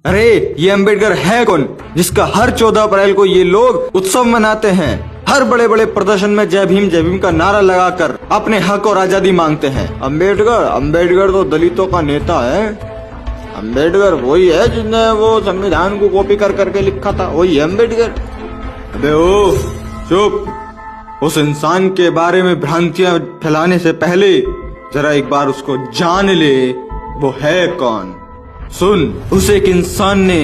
अरे ये अंबेडकर है कौन जिसका हर 14 अप्रैल को ये लोग उत्सव मनाते हैं? हर बड़े बड़े प्रदर्शन में जय भीम का नारा लगाकर अपने हक और आजादी मांगते हैं। अंबेडकर तो दलितों का नेता है। अंबेडकर वही है जिसने वो संविधान को कॉपी कर करके लिखा था, वही है अंबेडकर। अबे ओ चुप। उस इंसान के बारे में भ्रांतियां फैलाने से पहले जरा एक बार उसको जान ले, वो है कौन। सुन, उस एक इंसान ने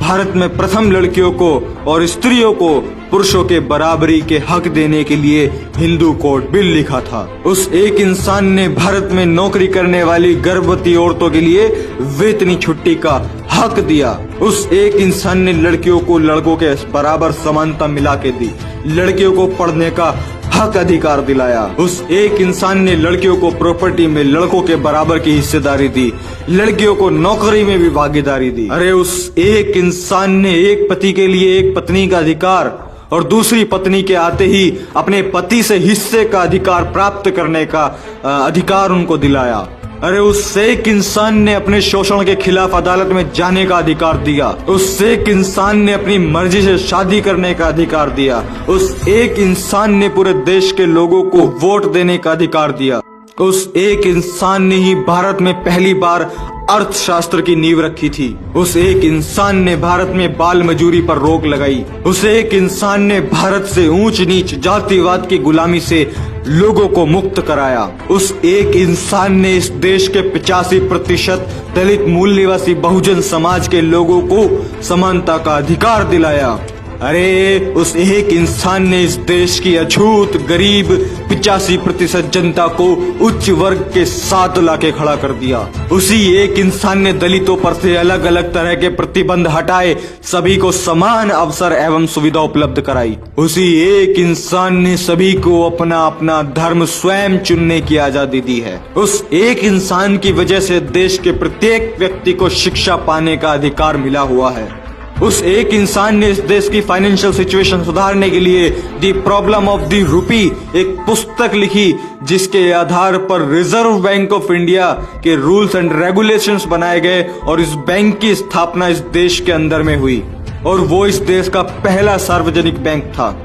भारत में प्रथम लड़कियों को और स्त्रियों को पुरुषों के बराबरी के हक देने के लिए हिंदू कोड बिल लिखा था। उस एक इंसान ने भारत में नौकरी करने वाली गर्भवती औरतों के लिए वेतनी छुट्टी का हक दिया। उस एक इंसान ने लड़कियों को लड़कों के बराबर समानता मिला के दी, लड़कियों को पढ़ने का हक अधिकार दिलाया। उस एक इंसान ने लड़कियों को प्रॉपर्टी में लड़कों के बराबर की हिस्सेदारी दी, लड़कियों को नौकरी में भी भागीदारी दी। अरे उस एक इंसान ने एक पति के लिए एक पत्नी का अधिकार और दूसरी पत्नी के आते ही अपने पति से हिस्से का अधिकार प्राप्त करने का अधिकार उनको दिलाया। अरे उस एक इंसान ने अपने शोषण के खिलाफ अदालत में जाने का अधिकार दिया। उस एक इंसान ने अपनी मर्जी से शादी करने का अधिकार दिया। उस एक इंसान ने पूरे देश के लोगों को वोट देने का अधिकार दिया। उस एक इंसान ने ही भारत में पहली बार अर्थशास्त्र की नींव रखी थी। उस एक इंसान ने भारत में बाल मजूरी पर रोक लगाई। उस एक इंसान ने भारत से ऊंच नीच जातिवाद की गुलामी से लोगों को मुक्त कराया। उस एक इंसान ने इस देश के 85% दलित मूल निवासी बहुजन समाज के लोगों को समानता का अधिकार दिलाया। अरे उस एक इंसान ने इस देश की अछूत गरीब 85% जनता को उच्च वर्ग के साथ लाके खड़ा कर दिया। उसी एक इंसान ने दलितों पर से अलग अलग तरह के प्रतिबंध हटाए, सभी को समान अवसर एवं सुविधा उपलब्ध कराई। उसी एक इंसान ने सभी को अपना अपना धर्म स्वयं चुनने की आजादी दी है। उस एक इंसान की वजह से देश के प्रत्येक व्यक्ति को शिक्षा पाने का अधिकार मिला हुआ है। उस एक इंसान ने इस देश की फाइनेंशियल सिचुएशन सुधारने के लिए the problem of the rupee एक पुस्तक लिखी, जिसके आधार पर रिजर्व बैंक ऑफ इंडिया के रूल्स एंड रेगुलेशंस बनाए गए और इस बैंक की स्थापना इस देश के अंदर में हुई और वो इस देश का पहला सार्वजनिक बैंक था।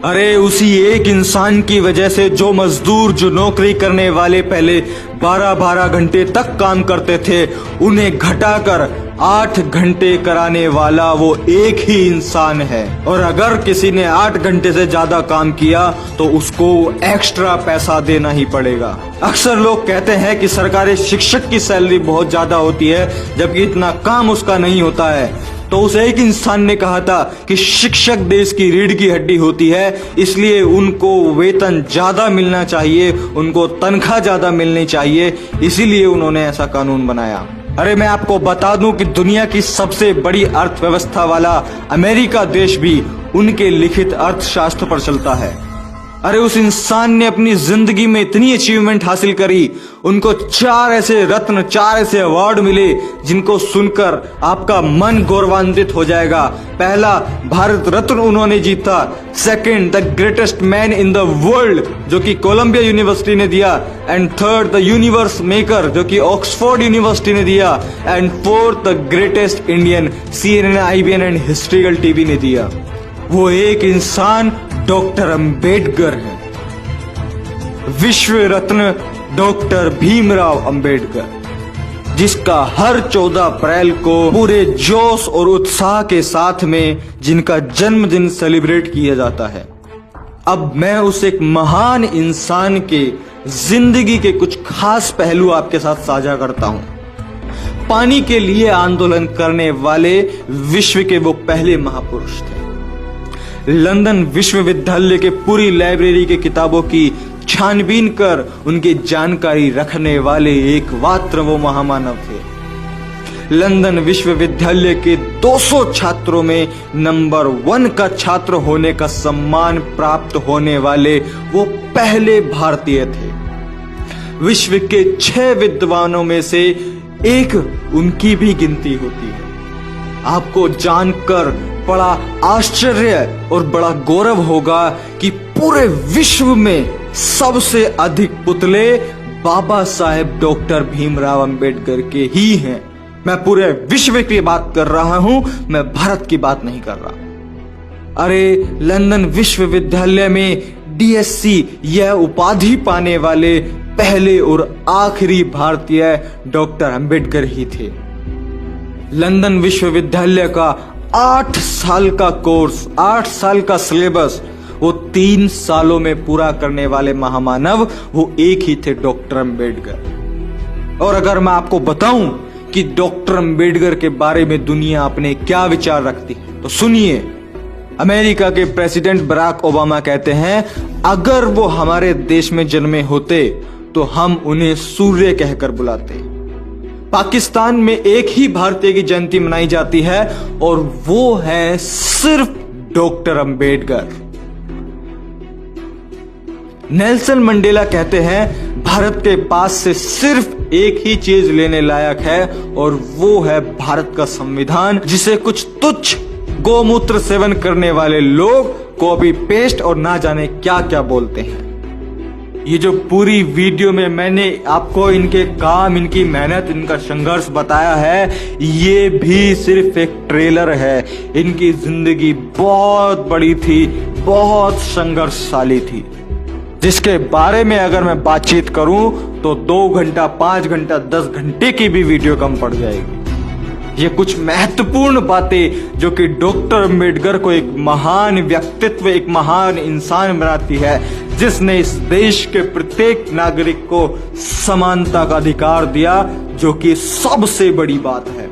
अरे उसी एक इंसान की वजह से जो मजदूर, जो नौकरी करने वाले पहले 12-12 घंटे तक काम करते थे, उन्हें घटाकर 8 घंटे कराने वाला वो एक ही इंसान है। और अगर किसी ने 8 घंटे से ज्यादा काम किया तो उसको एक्स्ट्रा पैसा देना ही पड़ेगा। अक्सर लोग कहते हैं कि सरकारी शिक्षक की सैलरी बहुत ज्यादा होती है, जबकि इतना काम उसका नहीं होता है। तो उस एक इंसान ने कहा था कि शिक्षक देश की रीढ़ की हड्डी होती है, इसलिए उनको वेतन ज्यादा मिलना चाहिए, उनको तनख्वाह ज्यादा मिलनी चाहिए, इसीलिए उन्होंने ऐसा कानून बनाया। अरे मैं आपको बता दूं कि दुनिया की सबसे बड़ी अर्थव्यवस्था वाला अमेरिका देश भी उनके लिखित अर्थशास्त्र पर चलता है। अरे उस इंसान ने अपनी जिंदगी में इतनी अचीवमेंट हासिल करी, उनको 4 ऐसे रत्न, 4 ऐसे अवार्ड मिले जिनको सुनकर आपका मन गौरवान्वित हो जाएगा। पहला, भारत रत्न उन्होंने जीता। Second, the greatest man in the world, जो कि कोलंबिया यूनिवर्सिटी ने दिया। And third, the universe maker, जो कि ऑक्सफोर्ड यूनिवर्सिटी ने दिया। And fourth, the greatest Indian, CNN, IBN and historical TV ने दिया। वो एक इंसान डॉक्टर अंबेडकर है, विश्व रत्न डॉक्टर भीमराव अंबेडकर, जिसका हर 14 अप्रैल को पूरे जोश और उत्साह के साथ में जिनका जन्मदिन सेलिब्रेट किया जाता है। अब मैं उस एक महान इंसान के जिंदगी के कुछ खास पहलू आपके साथ साझा करता हूं। पानी के लिए आंदोलन करने वाले विश्व के वो पहले महापुरुष थे। लंदन विश्वविद्यालय के पूरी लाइब्रेरी के किताबों की छानबीन कर उनकी जानकारी रखने वाले एकमात्र वो महामानव थे। लंदन विश्वविद्यालय के 200 छात्रों में नंबर 1 का छात्र होने का सम्मान प्राप्त होने वाले वो पहले भारतीय थे। विश्व के 6 विद्वानों में से एक उनकी भी गिनती होती है। आपको जानकर बड़ा आश्चर्य और बड़ा गौरव होगा कि पूरे विश्व में सबसे अधिक पुतले बाबा साहेब डॉक्टर भीमराव अंबेडकर के ही हैं। मैं पूरे विश्व की बात कर रहा हूं, मैं भारत की बात नहीं कर रहा। अरे लंदन विश्वविद्यालय में डीएससी यह उपाधि पाने वाले पहले और आखिरी भारतीय डॉक्टर अंबेडकर ही थे। लंदन विश्वविद्यालय का 8 साल का कोर्स, 8 साल का सिलेबस वो 3 सालों में पूरा करने वाले महामानव वो एक ही थे, डॉक्टर अंबेडकर। और अगर मैं आपको बताऊं कि डॉक्टर अंबेडकर के बारे में दुनिया अपने क्या विचार रखती है तो सुनिए। अमेरिका के प्रेसिडेंट बराक ओबामा कहते हैं, अगर वो हमारे देश में जन्मे होते तो हम उन्हें सूर्य कहकर बुलाते। पाकिस्तान में एक ही भारतीय की जयंती मनाई जाती है और वो है सिर्फ डॉक्टर अंबेडकर। नेल्सन मंडेला कहते हैं, भारत के पास से सिर्फ एक ही चीज लेने लायक है और वो है भारत का संविधान, जिसे कुछ तुच्छ गोमूत्र सेवन करने वाले लोग कॉपी पेस्ट और ना जाने क्या क्या बोलते हैं। ये जो पूरी वीडियो में मैंने आपको इनके काम, इनकी मेहनत, इनका संघर्ष बताया है, ये भी सिर्फ एक ट्रेलर है। इनकी जिंदगी बहुत बड़ी थी, बहुत संघर्षशाली थी, जिसके बारे में अगर मैं बातचीत करूं तो 2 घंटा, 5 घंटा, 10 घंटे की भी वीडियो कम पड़ जाएगी। ये कुछ महत्वपूर्ण बातें जो कि डॉक्टर अंबेडकर को एक महान व्यक्तित्व, एक महान इंसान बनाती है, जिसने इस देश के प्रत्येक नागरिक को समानता का अधिकार दिया, जो कि सबसे बड़ी बात है।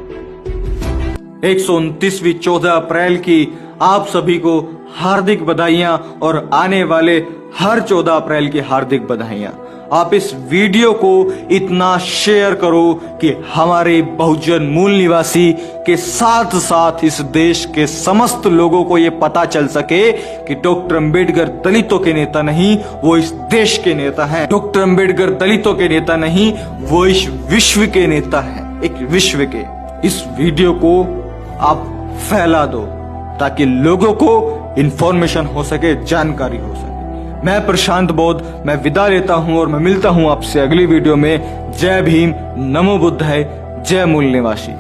129वीं 14 अप्रैल की आप सभी को हार्दिक बधाइयां और आने वाले हर 14 अप्रैल की हार्दिक बधाइयां। आप इस वीडियो को इतना शेयर करो कि हमारे बहुजन मूल निवासी के साथ साथ इस देश के समस्त लोगों को यह पता चल सके कि डॉक्टर अंबेडकर दलितों के नेता नहीं, वो इस देश के नेता हैं। डॉक्टर अंबेडकर दलितों के नेता नहीं, वो इस विश्व के नेता हैं, एक विश्व के। इस वीडियो को आप फैला दो ताकि लोगों को इंफॉर्मेशन हो सके, जानकारी हो सके। मैं प्रशांत बोध, मैं विदा लेता हूं और मैं मिलता हूं आपसे अगली वीडियो में। जय भीम, नमो बुद्धाय, जय मूल निवासी।